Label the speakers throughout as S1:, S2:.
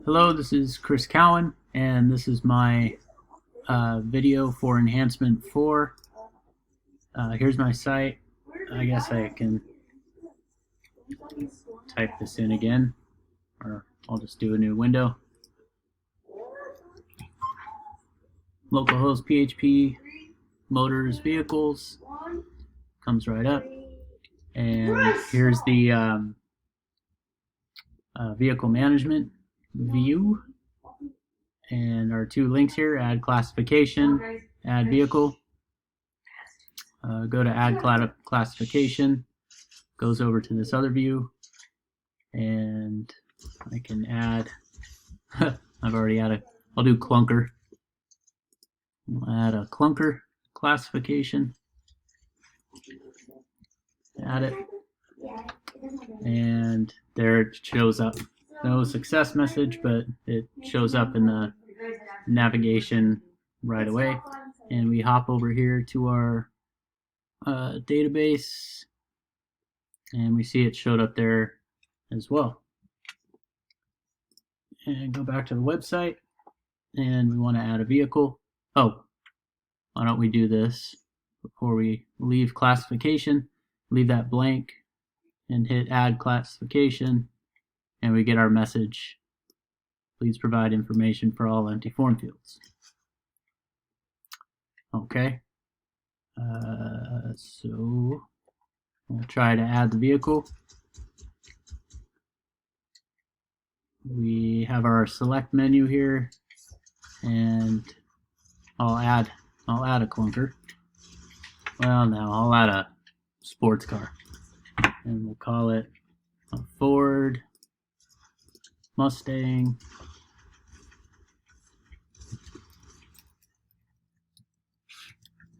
S1: Hello, this is Chris Cowan, and this is my video for Enhancement 4. Here's my site. I guess I can type this in again, or I'll just do a new window. Localhost PHP, motors, vehicles, comes right up. And here's the vehicle management view, and our two links here: add classification, add vehicle. Go to add classification, goes over to this other view, and I can add I've already added I'll do clunker. I'll add a clunker classification, add it, and there it shows up. No success message, but it shows up in the navigation right away. And we hop over here to our database, and we see it showed up there as well. And go back to the website, and we want to add a vehicle. Oh, why don't we do this before we leave classification? Leave that blank and hit add classification, and we get our message: please provide information for all empty form fields. Okay, so we'll try to add the vehicle. We have our select menu here, and I'll add a clunker. Well, no, I'll add a sports car, and we'll call it a Ford Mustang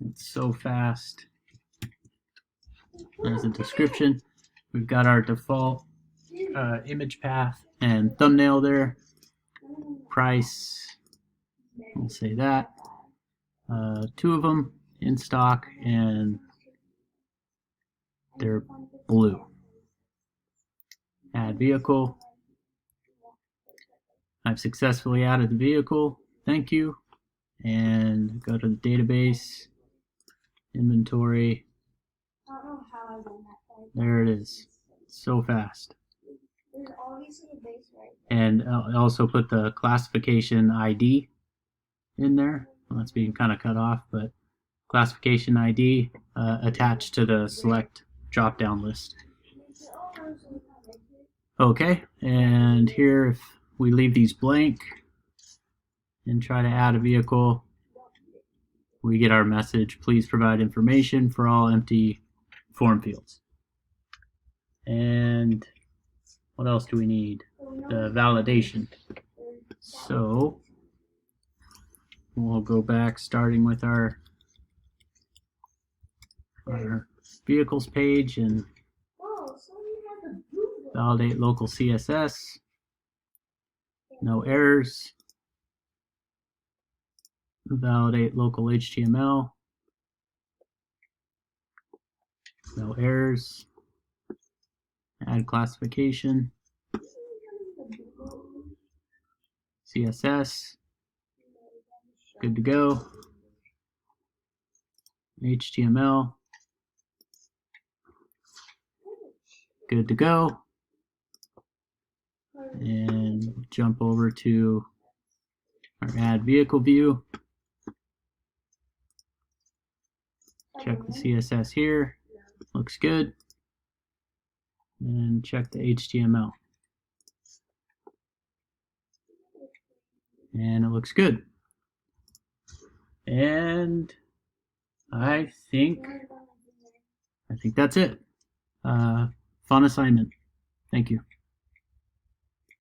S1: It's so fast. There's a description. We've got our default image path and thumbnail there. Price, we'll say that. Two of them in stock, and they're blue. Add vehicle. I've successfully added the vehicle. Thank you. And go to the database, inventory. There it is. So fast. And I'll also put the classification ID in there. Well, that's being kind of cut off, but classification ID attached to the select drop-down list. Okay, and here if we leave these blank and try to add a vehicle, we get our message: please provide information for all empty form fields. And what else do we need? The validation. So we'll go back, starting with our vehicles page, and validate local CSS. No errors. Validate local HTML. No errors. Add classification. CSS. Good to go. HTML. Good to go. And jump over to our add vehicle view. Check the CSS here. Looks good. And check the HTML. And it looks good. And I think that's it. Fun assignment. Thank you.